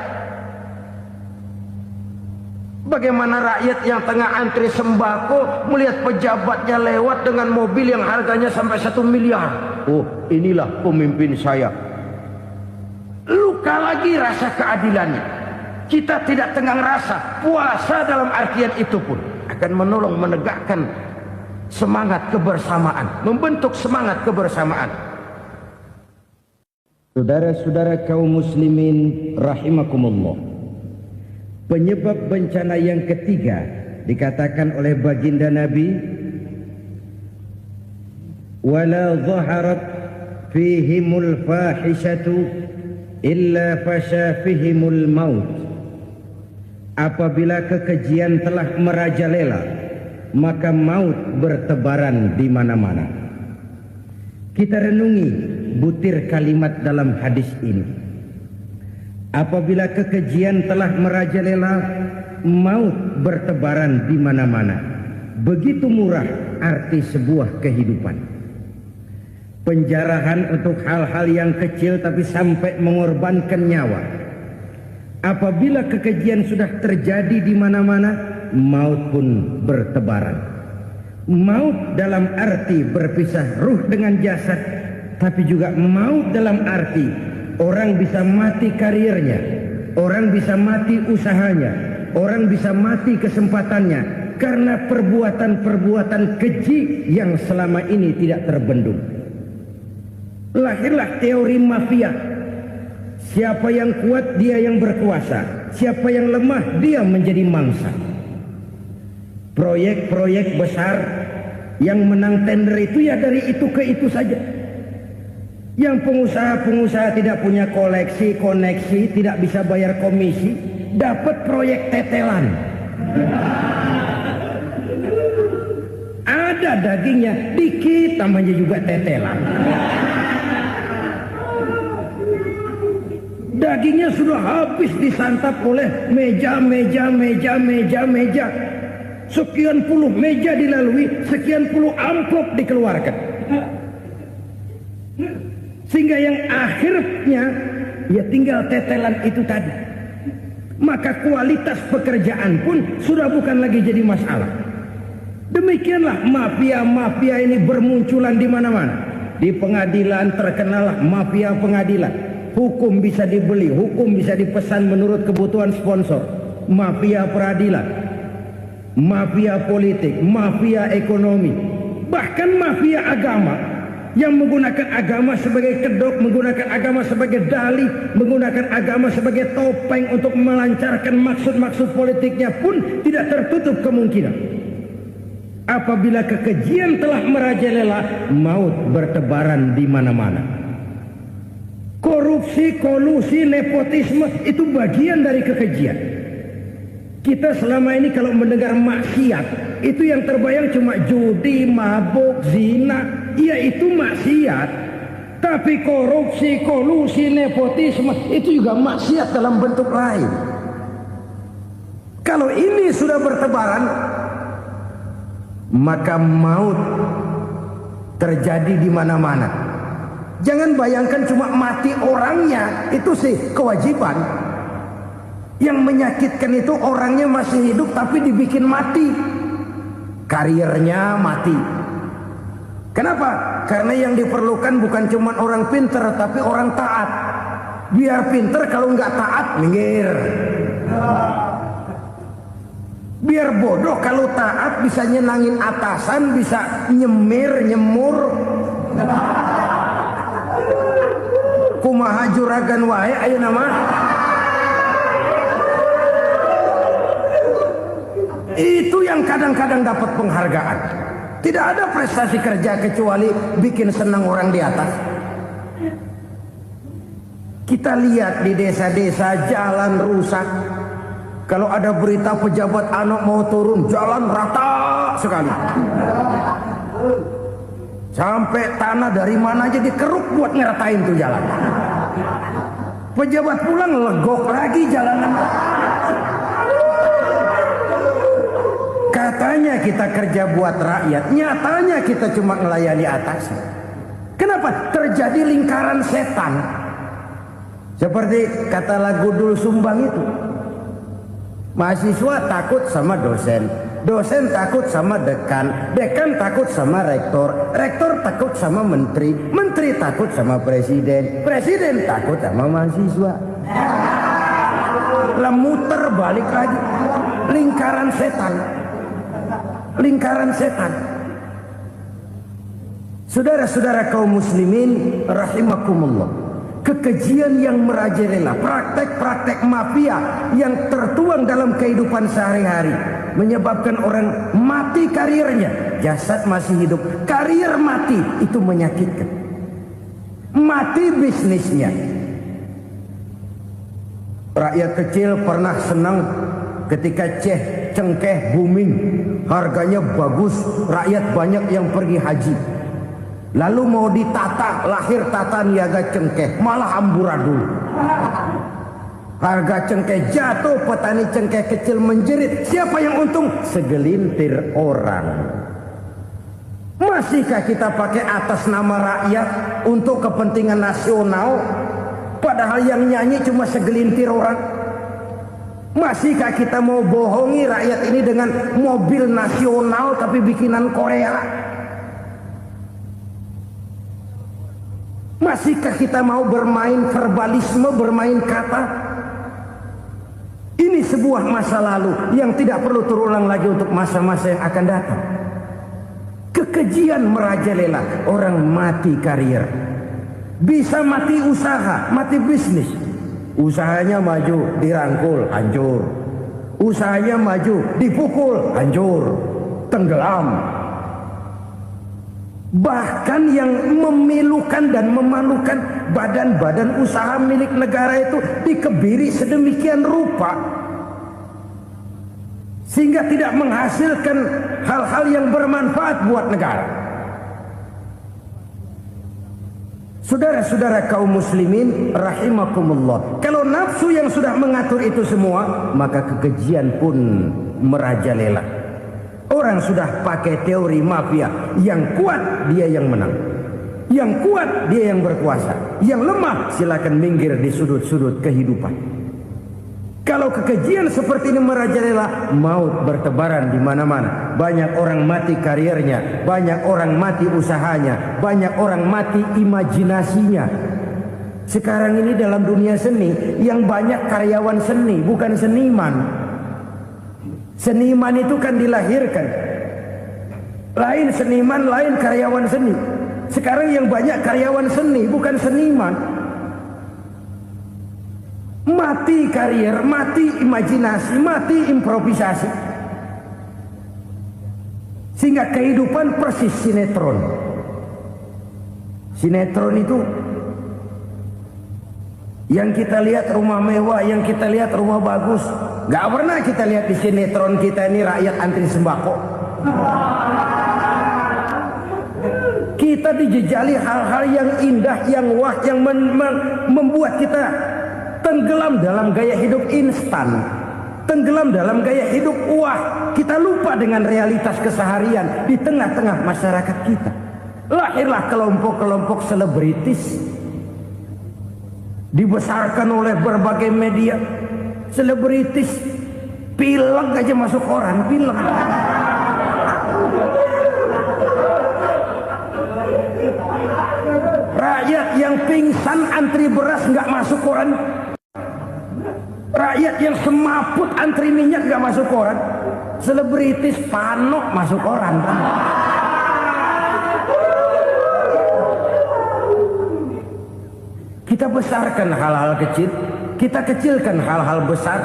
Bagaimana rakyat yang tengah antri sembako melihat pejabatnya lewat dengan mobil yang harganya sampai 1 miliar. Oh, inilah pemimpin saya. Luka lagi rasa keadilannya. Kita tidak tenggang rasa. Puasa dalam artian itu pun akan menolong menegakkan semangat kebersamaan, membentuk semangat kebersamaan. Saudara-saudara kaum muslimin rahimakumullah, penyebab bencana yang ketiga dikatakan oleh baginda Nabi, wala dhaharat fihimul fahishatu illa fasha fihimul maut. Apabila kekejian telah merajalela, maka maut bertebaran di mana-mana. Kita renungi butir kalimat dalam hadis ini. Apabila kekejian telah merajalela, maut bertebaran di mana-mana. Begitu murah arti sebuah kehidupan. Penjarahan untuk hal-hal yang kecil tapi sampai mengorbankan nyawa. Apabila kekejian sudah terjadi di mana-mana, maut pun bertebaran. Maut dalam arti berpisah ruh dengan jasad, tapi juga maut dalam arti orang bisa mati karirnya, orang bisa mati usahanya, orang bisa mati kesempatannya karena perbuatan-perbuatan keji yang selama ini tidak terbendung. Lahirlah teori mafia. Siapa yang kuat dia yang berkuasa. siapa yang lemah dia menjadi mangsa. Proyek-proyek besar yang menang tender itu ya dari itu ke itu saja. Yang pengusaha-pengusaha tidak punya koleksi, koneksi, tidak bisa bayar komisi, dapat proyek tetelan. Ada dagingnya, dikit namanya juga tetelan. Dagingnya sudah habis disantap oleh meja. Sekian puluh meja dilalui, sekian puluh amplop dikeluarkan. Sehingga yang akhirnya ya tinggal tetelan itu tadi. Maka kualitas pekerjaan pun sudah bukan lagi jadi masalah. Demikianlah mafia-mafia ini bermunculan di mana-mana. Di pengadilan terkenallah mafia pengadilan. Hukum bisa dibeli, hukum bisa dipesan menurut kebutuhan sponsor. Mafia peradilan, mafia politik, mafia ekonomi, bahkan mafia agama yang menggunakan agama sebagai kedok, menggunakan agama sebagai dalih, menggunakan agama sebagai topeng untuk melancarkan maksud-maksud politiknya pun tidak tertutup kemungkinan. Apabila kekejian telah merajalela, maut bertebaran di mana-mana. Korupsi, kolusi, nepotisme itu bagian dari kekejian. Kita selama ini kalau mendengar maksiat, itu yang terbayang cuma judi, mabuk, zina. Ya itu maksiat. Tapi korupsi, kolusi, nepotisme itu juga maksiat dalam bentuk lain. Kalau ini sudah bertebaran, maka maut terjadi di mana-mana. Jangan bayangkan cuma mati orangnya, itu sih kewajiban. Yang menyakitkan itu orangnya masih hidup tapi dibikin mati. Karirnya mati. Kenapa? Karena yang diperlukan bukan cuma orang pinter tapi orang taat. Biar pinter, kalau nggak taat minggir. Biar bodoh, kalau taat bisa nyenangin atasan, bisa nyemur. Kumaha juragan wae ayeuna nama. Itu yang kadang-kadang dapat penghargaan. Tidak ada prestasi kerja kecuali bikin senang orang di atas. Kita lihat di desa-desa jalan rusak. Kalau ada berita pejabat anak mau turun, jalan rata sekali. Sampai tanah dari mana aja dikeruk buat ngeratain tuh jalan. Pejabat pulang legok lagi jalanan. Katanya kita kerja buat rakyat, nyatanya kita cuma melayani atas. Kenapa? Terjadi lingkaran setan. Seperti kata lagu Dul Sumbang itu. Mahasiswa takut sama dosen, dosen takut sama dekan, dekan takut sama rektor, rektor takut sama menteri, menteri takut sama presiden, presiden takut sama mahasiswa. Lah muter balik lagi. Lingkaran setan. Lingkaran setan. Saudara-saudara kaum muslimin rahimakumullah. Kekejian yang merajalela, praktek-praktek mafia yang tertuang dalam kehidupan sehari-hari menyebabkan orang mati karirnya, jasad masih hidup, karir mati, itu menyakitkan. Mati bisnisnya. Rakyat kecil pernah senang ketika cengkeh booming, harganya bagus, rakyat banyak yang pergi haji. Lalu mau ditata, lahir tata niaga cengkeh, malah amburadul. Harga cengkeh jatuh, petani cengkeh kecil menjerit. Siapa yang untung? Segelintir orang. Masihkah kita pakai atas nama rakyat untuk kepentingan nasional, padahal yang nyanyi cuma segelintir orang? Masihkah kita mau bohongi rakyat ini dengan mobil nasional tapi bikinan Korea? Masihkah kita mau bermain verbalisme, bermain kata? Ini sebuah masa lalu yang tidak perlu terulang lagi untuk masa-masa yang akan datang. Kekejian merajalela, orang mati karir. Bisa mati usaha, mati bisnis. Usahanya maju, dirangkul, hancur. Usahanya maju, dipukul, hancur, tenggelam. Bahkan yang memilukan dan memalukan badan-badan usaha milik negara itu dikebiri sedemikian rupa sehingga tidak menghasilkan hal-hal yang bermanfaat buat negara. Saudara-saudara kaum muslimin rahimakumullah, kalau nafsu yang sudah mengatur itu semua, maka kekejian pun merajalela. Orang sudah pakai teori mafia, yang kuat dia yang menang, yang kuat dia yang berkuasa, yang lemah silakan minggir di sudut-sudut kehidupan. Kalau kekejian seperti ini merajalela, maut bertebaran di mana-mana. Banyak orang mati karirnya, banyak orang mati usahanya, banyak orang mati imajinasinya. Sekarang ini dalam dunia seni, yang banyak karyawan seni, bukan seniman. Seniman itu kan dilahirkan. Lain seniman, lain karyawan seni. Sekarang yang banyak karyawan seni, bukan seniman. Mati karier, mati imajinasi, mati improvisasi. Sehingga kehidupan persis sinetron. Sinetron itu yang kita lihat rumah mewah, yang kita lihat rumah bagus. Gak pernah kita lihat di sinetron kita ini rakyat antri sembako. Kita dijejali hal-hal yang indah, yang wah, yang membuat kita tenggelam dalam gaya hidup instan, tenggelam dalam gaya hidup wah. Kita lupa dengan realitas keseharian di tengah-tengah masyarakat kita. Lahirlah kelompok-kelompok selebritis, dibesarkan oleh berbagai media. Selebritis pilek aja masuk koran, pilek. Rakyat yang pingsan antri beras nggak masuk koran. Rakyat yang semaput antri minyak nggak masuk koran. Selebritis panok masuk koran. Kita besarkan hal-hal kecil, kita kecilkan hal-hal besar.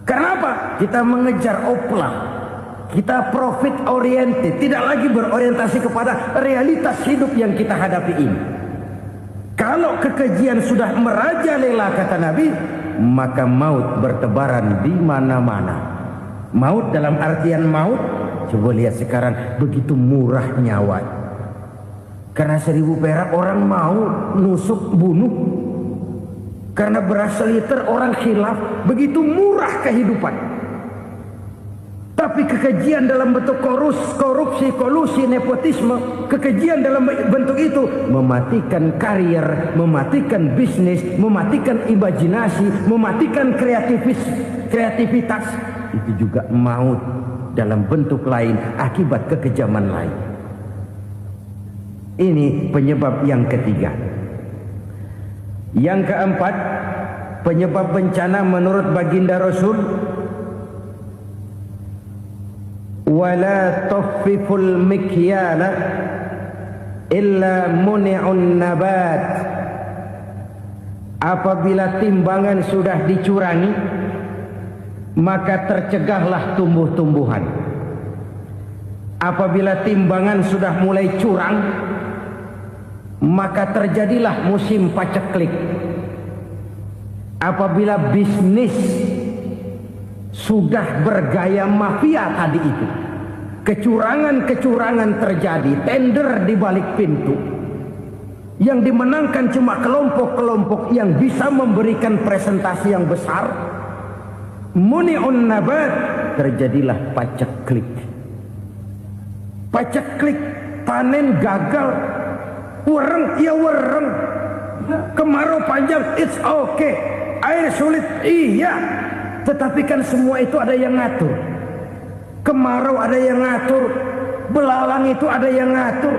Kenapa? Kita mengejar oplah. Kita profit oriented, tidak lagi berorientasi kepada realitas hidup yang kita hadapi ini. Kalau kekejian sudah merajalela kata Nabi, maka maut bertebaran di mana-mana. Maut dalam artian maut, coba lihat sekarang begitu murah nyawa. Karena 1000 perak orang mau nusuk bunuh. Karena beras seliter orang khilaf, begitu murah kehidupan. Tapi kekejian dalam bentuk korupsi, kolusi, nepotisme, kekejian dalam bentuk itu mematikan karier, mematikan bisnis, mematikan imajinasi, mematikan kreativitas. Itu juga maut dalam bentuk lain akibat kekejaman lain. Ini penyebab yang ketiga. Yang keempat, penyebab bencana menurut baginda Rasul, wala tuffiful mikyala illa muni'un nabat. Apabila timbangan sudah dicurangi, maka tercegahlah tumbuh-tumbuhan. Apabila timbangan sudah mulai curang, maka terjadilah musim paceklik. Apabila bisnis sudah bergaya mafia tadi itu, kecurangan-kecurangan terjadi, tender di balik pintu, yang dimenangkan cuma kelompok-kelompok yang bisa memberikan presentasi yang besar, muni'un nabat, terjadilah paceklik. Paceklik, panen gagal, wereng ya wereng, kemarau panjang it's okay, air sulit iya, tetapi kan semua itu ada yang ngatur. Kemarau ada yang ngatur, belalang itu ada yang ngatur,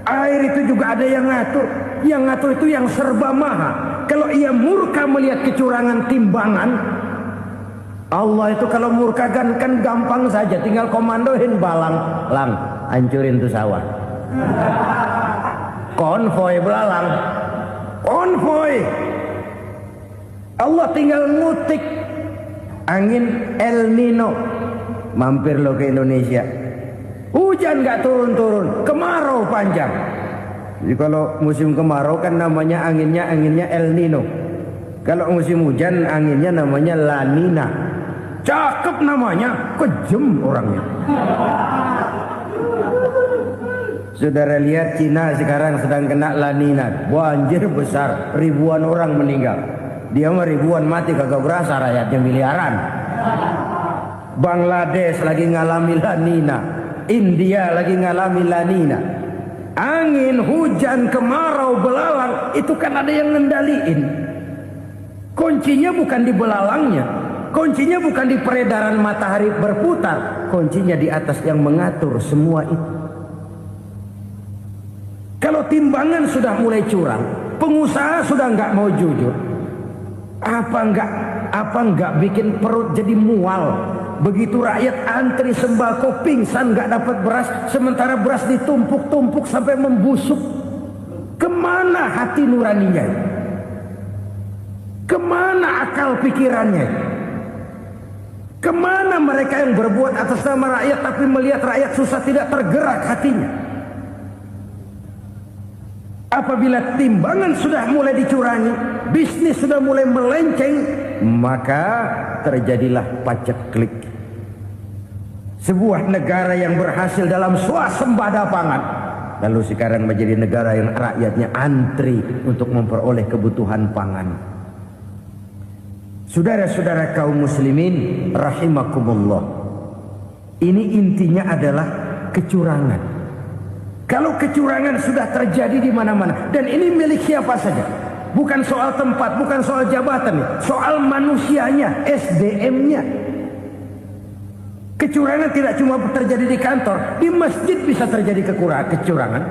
air itu juga ada yang ngatur. Yang ngatur itu yang serba maha. Kalau ia murka melihat kecurangan timbangan, Allah itu kalau murka kan gampang saja, tinggal komandoin balang, lang, hancurin tuh sawah. Konvoy belalang, konvoy. Allah tinggal ngutik angin El Nino. Mampir lo ke Indonesia, hujan gak turun-turun, kemarau panjang. Jadi kalau musim kemarau kan namanya anginnya El Nino. Kalau musim hujan anginnya namanya La Nina. Cakep namanya, kejem orangnya. Saudara lihat Cina sekarang sedang kena La Nina, banjir besar, ribuan orang meninggal. Dia mah ribuan mati kagak berasa, rakyatnya miliaran. Bangladesh lagi ngalami La Nina, India lagi ngalami La Nina. Angin, hujan, kemarau, belalang itu kan ada yang ngendaliin. Kuncinya bukan di belalangnya, kuncinya bukan di peredaran matahari berputar, kuncinya di atas yang mengatur semua itu. Kalau timbangan sudah mulai curang, pengusaha sudah nggak mau jujur, apa nggak bikin perut jadi mual? Begitu rakyat antri sembako pingsan nggak dapat beras, sementara beras ditumpuk-tumpuk sampai membusuk. Kemana hati nuraninya? Kemana akal pikirannya? Kemana mereka yang berbuat atas nama rakyat tapi melihat rakyat susah tidak tergerak hatinya? Apabila timbangan sudah mulai dicurangi, bisnis sudah mulai melenceng, maka terjadilah paceklik. Sebuah negara yang berhasil dalam swasembada pangan, lalu sekarang menjadi negara yang rakyatnya antri untuk memperoleh kebutuhan pangan. Saudara-saudara kaum muslimin rahimakumullah, ini intinya adalah kecurangan. Kalau kecurangan sudah terjadi di mana-mana, dan ini milik siapa saja, bukan soal tempat, bukan soal jabatan, soal manusianya, SDM-nya. Kecurangan tidak cuma terjadi di kantor, di masjid bisa terjadi kecurangan.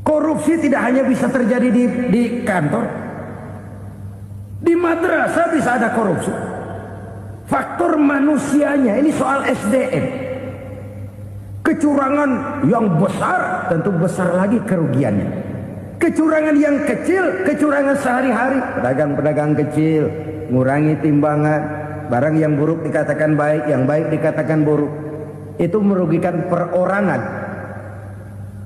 Korupsi tidak hanya bisa terjadi di kantor, di madrasah bisa ada korupsi. Faktor manusianya, ini soal SDM. Kecurangan yang besar tentu besar lagi kerugiannya. Kecurangan yang kecil, kecurangan sehari-hari, pedagang-pedagang kecil ngurangi timbangan, barang yang buruk dikatakan baik, yang baik dikatakan buruk, itu merugikan perorangan.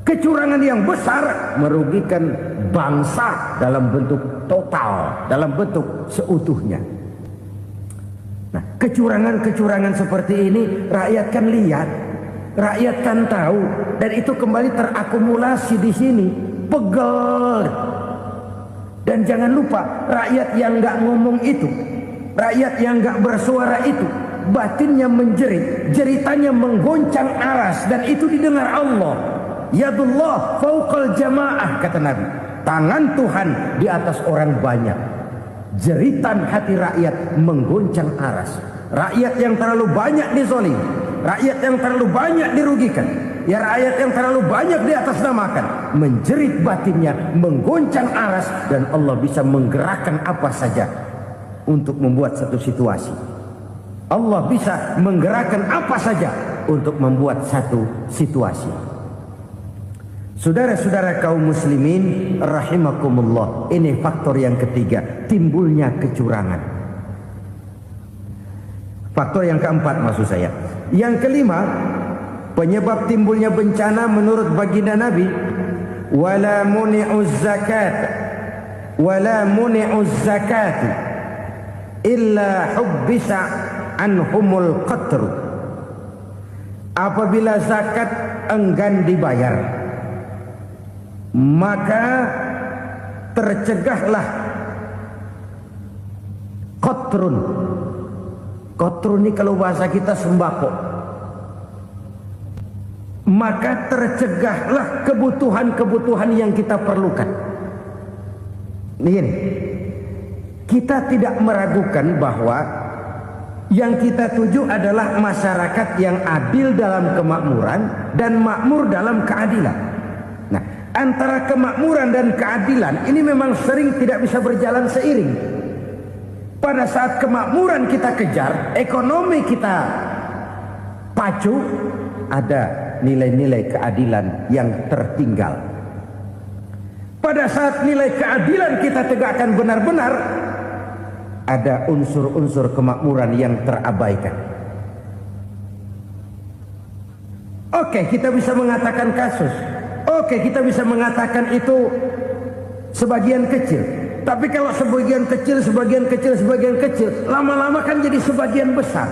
Kecurangan yang besar merugikan bangsa dalam bentuk total, dalam bentuk seutuhnya. Nah, kecurangan-kecurangan seperti ini rakyat kan lihat, rakyat kan tahu, dan itu kembali terakumulasi di sini, pegel. Dan jangan lupa, rakyat yang nggak ngomong itu, rakyat yang nggak bersuara itu, batinnya menjerit, jeritannya menggoncang aras, dan itu didengar Allah. Yadullah fauqal jamaah, kata Nabi. Tangan Tuhan di atas orang banyak. Jeritan hati rakyat menggoncang aras. Rakyat yang terlalu banyak dizolim, rakyat yang terlalu banyak dirugikan, ya rakyat yang terlalu banyak di atas namakan, menjerit batinnya, menggoncang aras, dan Allah bisa menggerakkan apa saja untuk membuat satu situasi. Allah bisa menggerakkan apa saja untuk membuat satu situasi. Saudara-saudara kaum muslimin rahimakumullah, ini faktor yang ketiga, timbulnya kecurangan. Faktor yang keempat maksud saya. Yang kelima, penyebab timbulnya bencana menurut baginda Nabi, wala muni'uz zakat wala muni'uz zakat illa hubbisa anhumul qatru. Apabila zakat enggan dibayar, maka tercegahlah qatrun. Qatrun ini kalau bahasa kita sembako. Maka tercegahlah kebutuhan-kebutuhan yang kita perlukan. Ini, kita tidak meragukan bahwa yang kita tuju adalah masyarakat yang adil dalam kemakmuran dan makmur dalam keadilan. Nah, antara kemakmuran dan keadilan ini memang sering tidak bisa berjalan seiring. Pada saat kemakmuran kita kejar, ekonomi kita pacu, ada nilai-nilai keadilan yang tertinggal. pada saat nilai keadilan kita tegakkan benar-benar, ada unsur-unsur kemakmuran yang terabaikan. Oke, kita bisa mengatakan kasus. Oke, kita bisa mengatakan itu sebagian kecil. Tapi kalau sebagian kecil, lama-lama kan jadi sebagian besar.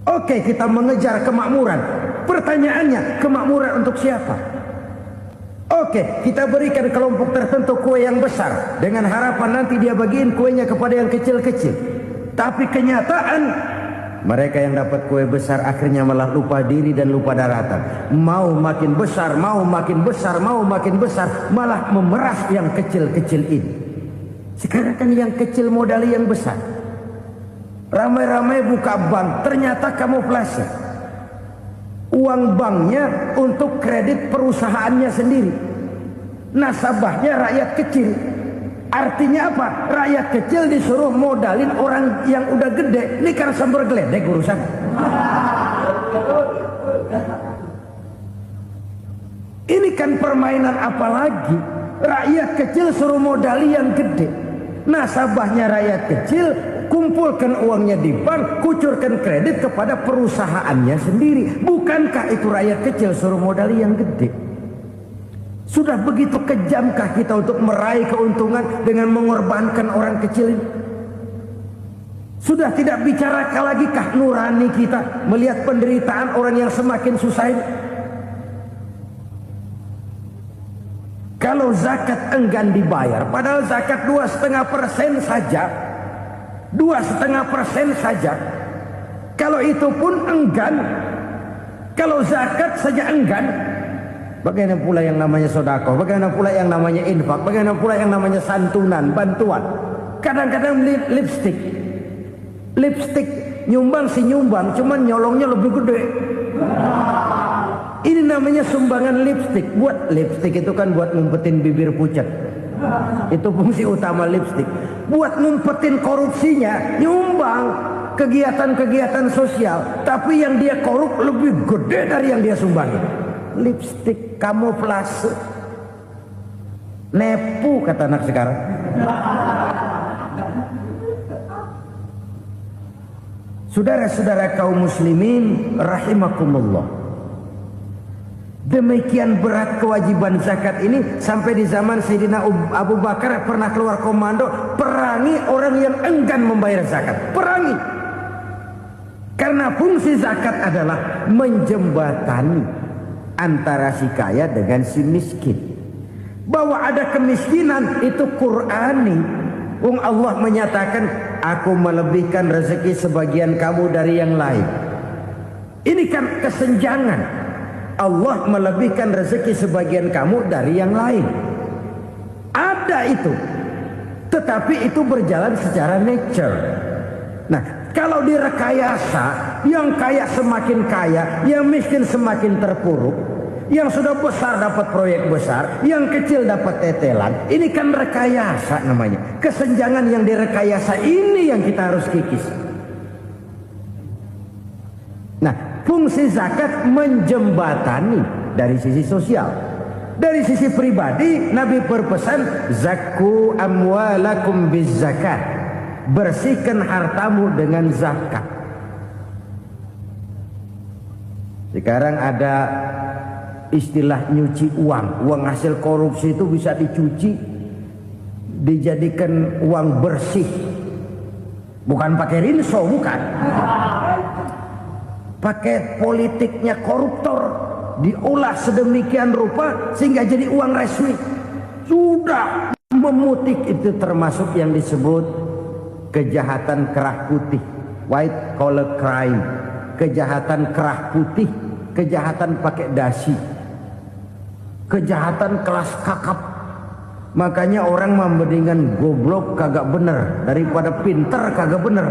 Oke, kita mengejar kemakmuran. Pertanyaannya, kemakmuran untuk siapa? Oke, kita berikan kelompok tertentu kue yang besar dengan harapan nanti dia bagiin kuenya kepada yang kecil-kecil. Tapi kenyataan, mereka yang dapat kue besar akhirnya malah lupa diri dan lupa daratan. Mau makin besar, malah memeras yang kecil-kecil ini. Sekarang kan yang kecil modali yang besar. Ramai-ramai buka bank, ternyata kamuflase. Uang banknya untuk kredit perusahaannya sendiri. Nasabahnya rakyat kecil. Artinya apa? Rakyat kecil disuruh modalin orang yang udah gede. Ini karena sambar geledek urusan. Ini kan permainan apa lagi? Rakyat kecil suruh modali yang gede. Nasabahnya rakyat kecil, kumpulkan uangnya di bank, kucurkan kredit kepada perusahaannya sendiri. Bukankah itu rakyat kecil suruh modali yang gede? Sudah begitu kejamkah kita untuk meraih keuntungan dengan mengorbankan orang kecil ini? Sudah tidak bicara lagi kah nurani kita melihat penderitaan orang yang semakin susah ini? Kalau zakat enggan dibayar, padahal zakat 2,5% saja, 2,5% saja. Kalau itu pun enggan, kalau zakat saja enggan, bagaimana pula yang namanya sedekah, bagaimana pula yang namanya infak, bagaimana pula yang namanya santunan, bantuan. Kadang-kadang lipstick nyumbang si nyumbang, cuman nyolongnya lebih gede. Ini namanya sumbangan lipstick. Buat lipstick itu kan buat ngumpetin bibir pucat. Itu fungsi utama lipstick. Buat ngumpetin korupsinya, nyumbang kegiatan-kegiatan sosial. Tapi yang dia korup lebih gede dari yang dia sumbangi. Lipstick kamuflase. Nepu kata anak sekarang. Saudara-saudara kaum muslimin rahimakumullah. Demikian berat kewajiban zakat ini sampai di zaman Sayyidina Abu Bakar pernah keluar komando perangi orang yang enggan membayar zakat. Perangi. Karena fungsi zakat adalah menjembatani antara si kaya dengan si miskin. Bahwa ada kemiskinan itu Qur'ani. Allah menyatakan, aku melebihkan rezeki sebagian kamu dari yang lain. Ini kan kesenjangan. Allah melebihkan rezeki sebagian kamu dari yang lain. Ada itu. Tetapi itu berjalan secara nature. Nah, kalau direkayasa, yang kaya semakin kaya, yang miskin semakin terpuruk, yang sudah besar dapat proyek besar, yang kecil dapat tetelan. Ini kan rekayasa namanya. Kesenjangan yang direkayasa ini yang kita harus kikis. Nah, fungsi zakat menjembatani dari sisi sosial. Dari sisi pribadi, Nabi berpesan, zakku amwalakum biz zakat. Bersihkan hartamu dengan zakat. Sekarang ada istilah nyuci uang. Uang hasil korupsi itu bisa dicuci, dijadikan uang bersih. Bukan pakai rinso, bukan. Pakai politiknya koruptor, diolah sedemikian rupa sehingga jadi uang resmi. Sudah memutik, itu termasuk yang disebut kejahatan kerah putih, white collar crime. Kejahatan kerah putih, kejahatan pakai dasi, kejahatan kelas kakap. Makanya orang mendingan goblok kagak bener daripada pinter kagak bener.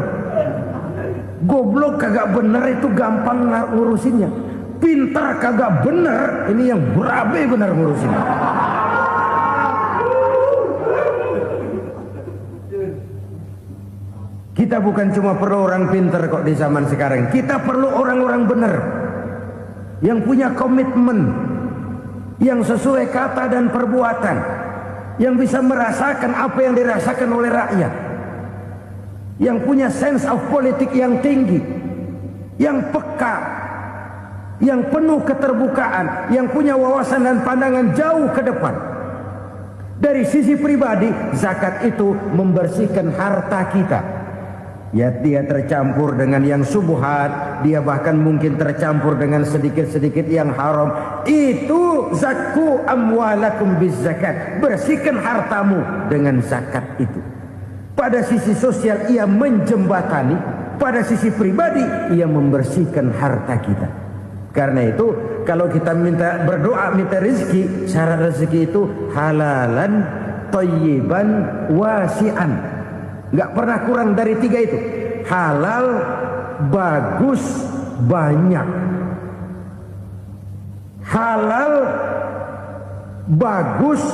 Goblok kagak bener itu gampang ngurusinnya. Pintar kagak bener, ini yang berabe bener ngurusinnya. Kita bukan cuma perlu orang pintar kok di zaman sekarang. Kita perlu orang-orang bener yang punya komitmen, yang sesuai kata dan perbuatan, yang bisa merasakan apa yang dirasakan oleh rakyat, yang punya sense of politik yang tinggi, yang peka, yang penuh keterbukaan, yang punya wawasan dan pandangan jauh ke depan. Dari sisi pribadi, zakat itu membersihkan harta kita. Ya, dia tercampur dengan yang subuhat, dia bahkan mungkin tercampur dengan sedikit-sedikit yang haram. Itu zakku amwalakum biz zakat. Bersihkan hartamu dengan zakat itu. Pada sisi sosial ia menjembatani, pada sisi pribadi ia membersihkan harta kita. Karena itu kalau kita minta berdoa minta rezeki, syarat rezeki itu halalan thayyiban wasi'an. Nggak pernah kurang dari 3 itu. Halal, bagus, banyak. Halal, bagus,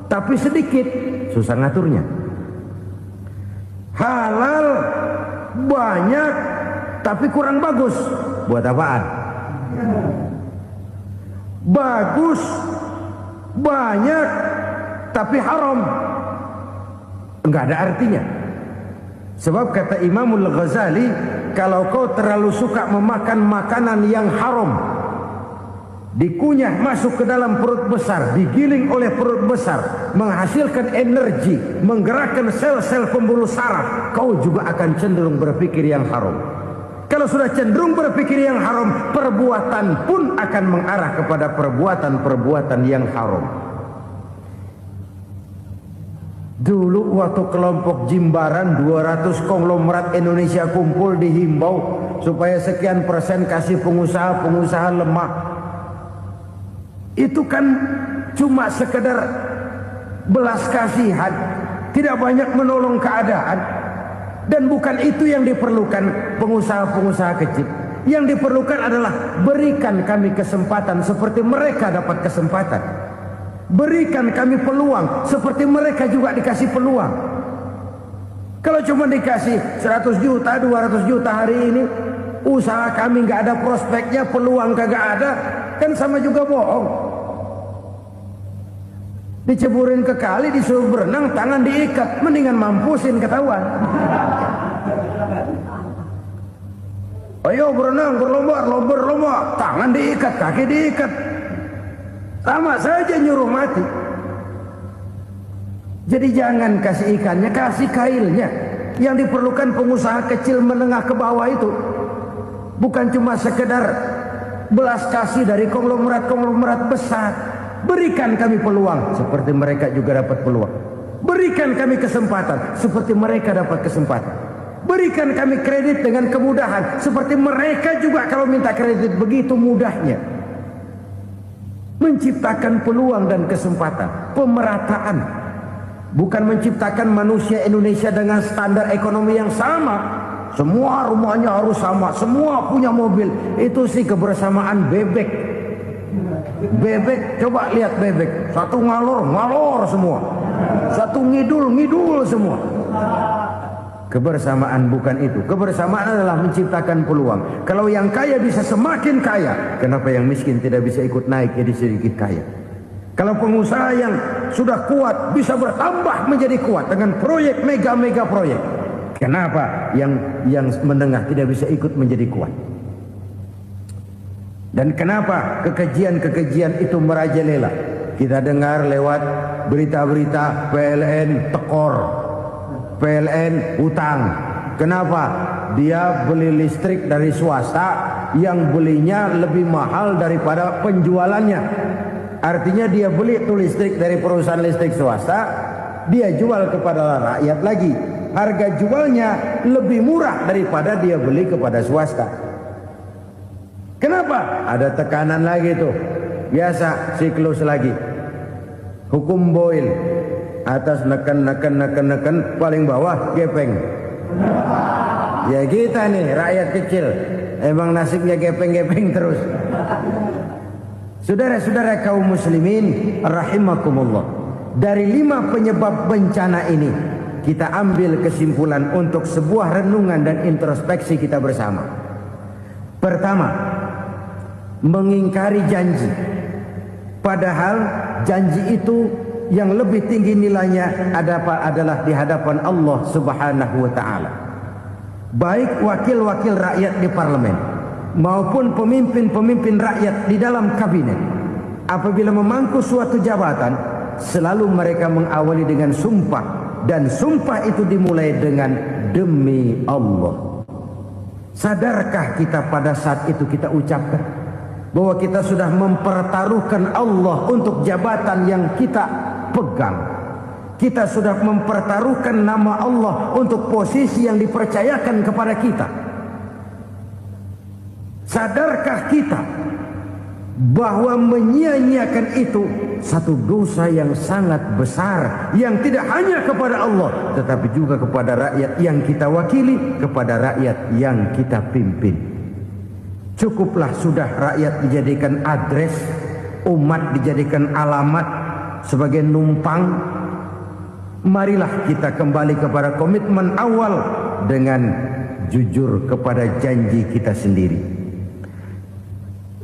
tapi sedikit, susah ngaturnya. Halal, banyak, tapi kurang bagus. Buat apaan? Bagus, banyak, tapi haram. Enggak ada artinya. Sebab kata Imamul Ghazali, kalau kau terlalu suka memakan makanan yang haram, dikunyah masuk ke dalam perut besar, digiling oleh perut besar, menghasilkan energi, menggerakkan sel-sel pembuluh saraf, kau juga akan cenderung berpikir yang haram. Kalau sudah cenderung berpikir yang haram, perbuatan pun akan mengarah kepada perbuatan-perbuatan yang haram. Dulu waktu kelompok Jimbaran 200 konglomerat Indonesia kumpul, dihimbau supaya sekian persen kasih pengusaha-pengusaha lemah. Itu kan cuma sekedar belas kasihan, tidak banyak menolong keadaan. Dan bukan itu yang diperlukan pengusaha-pengusaha kecil. Yang diperlukan adalah berikan kami kesempatan seperti mereka dapat kesempatan. Berikan kami peluang seperti mereka juga dikasih peluang. Kalau cuma dikasih 100 juta, 200 juta hari ini, usaha kami nggak ada prospeknya, peluang kagak ada, kan sama juga bohong. Diceburin ke kali, disuruh berenang, tangan diikat, mendingan mampusin ketahuan. Ayo berenang, berlomba, tangan diikat, kaki diikat. Sama saja nyuruh mati. Jadi jangan kasih ikannya, kasih kailnya. Yang diperlukan pengusaha kecil menengah ke bawah itu bukan cuma sekedar belas kasih dari konglomerat-konglomerat besar. Berikan kami peluang seperti mereka juga dapat peluang. Berikan kami kesempatan seperti mereka dapat kesempatan. Berikan kami kredit dengan kemudahan seperti mereka juga kalau minta kredit begitu mudahnya. Menciptakan peluang dan kesempatan, pemerataan. Bukan menciptakan manusia Indonesia dengan standar ekonomi yang sama. Semua rumahnya harus sama, semua punya mobil. Itu sih kebersamaan bebek. Bebek, coba lihat bebek. Satu ngalor semua. Satu ngidul semua. Kebersamaan bukan itu. Kebersamaan adalah menciptakan peluang. Kalau yang kaya bisa semakin kaya, kenapa yang miskin tidak bisa ikut naik jadi sedikit kaya? Kalau pengusaha yang sudah kuat bisa bertambah menjadi kuat dengan proyek mega proyek, kenapa yang menengah tidak bisa ikut menjadi kuat? Dan kenapa kekejian itu merajalela? Kita dengar lewat berita-berita PLN tekor, PLN utang. Kenapa? Dia beli listrik dari swasta yang belinya lebih mahal daripada penjualannya. Artinya dia beli itu listrik dari perusahaan listrik swasta, dia jual kepada rakyat lagi. Harga jualnya lebih murah daripada dia beli kepada swasta. Kenapa? Ada tekanan lagi tuh. Biasa siklus lagi. Hukum Boyle. Atas neken, paling bawah gepeng. Ya kita nih rakyat kecil, emang nasibnya gepeng terus. Saudara-saudara kaum muslimin rahimakumullah, dari 5 penyebab bencana ini kita ambil kesimpulan untuk sebuah renungan dan introspeksi kita bersama. Pertama, mengingkari janji. Padahal janji itu yang lebih tinggi nilainya adalah di hadapan Allah Subhanahu wa taala. Baik wakil-wakil rakyat di parlemen maupun pemimpin-pemimpin rakyat di dalam kabinet, apabila memangku suatu jabatan, selalu mereka mengawali dengan sumpah, dan sumpah itu dimulai dengan demi Allah. Sadarkah kita pada saat itu kita ucapkan bahwa kita sudah mempertaruhkan Allah untuk jabatan yang kita pegang? Kita sudah mempertaruhkan nama Allah untuk posisi yang dipercayakan kepada kita. Sadarkah kita bahwa menyia-nyiakan itu satu dosa yang sangat besar, yang tidak hanya kepada Allah tetapi juga kepada rakyat yang kita wakili, kepada rakyat yang kita pimpin. Cukuplah sudah rakyat dijadikan adres, umat dijadikan alamat sebagai numpang. Marilah kita kembali kepada komitmen awal dengan jujur kepada janji kita sendiri.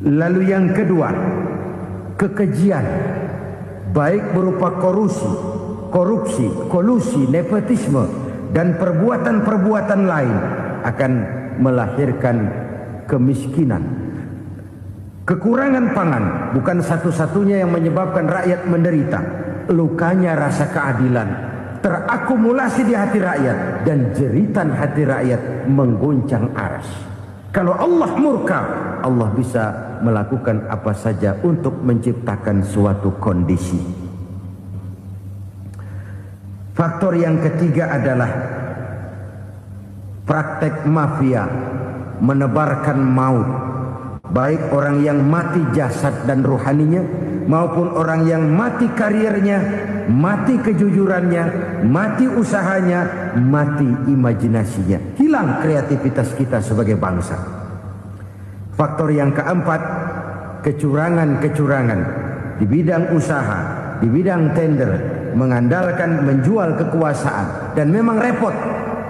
Lalu yang kedua, kekejian, baik berupa korupsi, kolusi, nepotisme, dan perbuatan-perbuatan lain akan melahirkan kemiskinan. Kekurangan pangan bukan satu-satunya yang menyebabkan rakyat menderita. Lukanya rasa keadilan terakumulasi di hati rakyat, dan jeritan hati rakyat mengguncang aras. Kalau Allah murka, Allah bisa melakukan apa saja untuk menciptakan suatu kondisi. Faktor yang ketiga adalah praktek mafia menebarkan maut, baik orang yang mati jasad dan rohaninya maupun orang yang mati karirnya, mati kejujurannya, mati usahanya, mati imajinasinya. Hilang kreativitas kita sebagai bangsa. Faktor yang keempat, kecurangan-kecurangan di bidang usaha, di bidang tender, mengandalkan menjual kekuasaan. Dan memang repot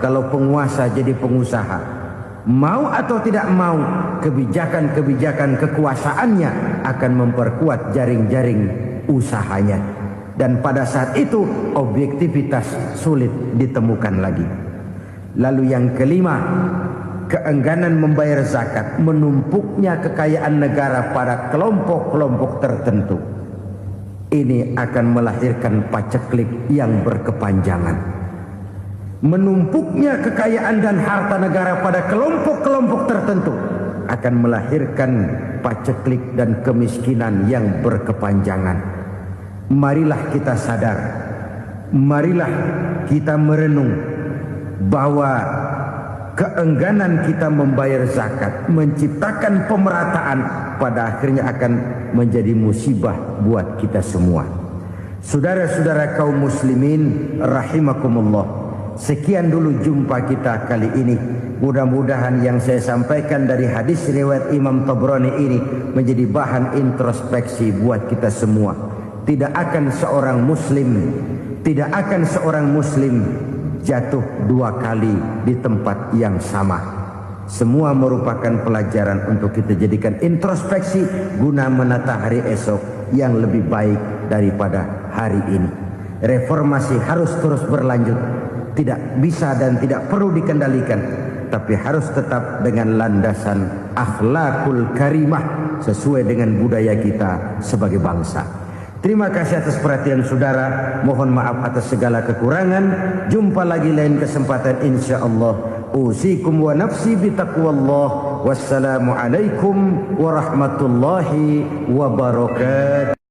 kalau penguasa jadi pengusaha. Mau atau tidak mau, kebijakan-kebijakan kekuasaannya akan memperkuat jaring-jaring usahanya. Dan pada saat itu objektivitas sulit ditemukan lagi. Lalu yang kelima, keengganan membayar zakat, menumpuknya kekayaan negara pada kelompok-kelompok tertentu. Ini akan melahirkan paceklik yang berkepanjangan. Menumpuknya kekayaan dan harta negara pada kelompok-kelompok tertentu akan melahirkan paceklik dan kemiskinan yang berkepanjangan. Marilah kita sadar, marilah kita merenung bahwa keengganan kita membayar zakat, menciptakan pemerataan, pada akhirnya akan menjadi musibah buat kita semua. Saudara-saudara kaum muslimin rahimakumullah, sekian dulu jumpa kita kali ini. Mudah-mudahan yang saya sampaikan dari hadis riwayat Imam Tabrani ini menjadi bahan introspeksi buat kita semua. Tidak akan seorang muslim jatuh dua kali di tempat yang sama. Semua merupakan pelajaran untuk kita jadikan introspeksi guna menata hari esok yang lebih baik daripada hari ini. Reformasi harus terus berlanjut. Tidak bisa dan tidak perlu dikendalikan, tapi harus tetap dengan landasan akhlakul karimah sesuai dengan budaya kita sebagai bangsa. Terima kasih atas perhatian saudara. Mohon maaf atas segala kekurangan. Jumpa lagi lain kesempatan insyaallah. Usikum wa nafsi bitaqwallah. Wassalamualaikum warahmatullahi wabarakatuh.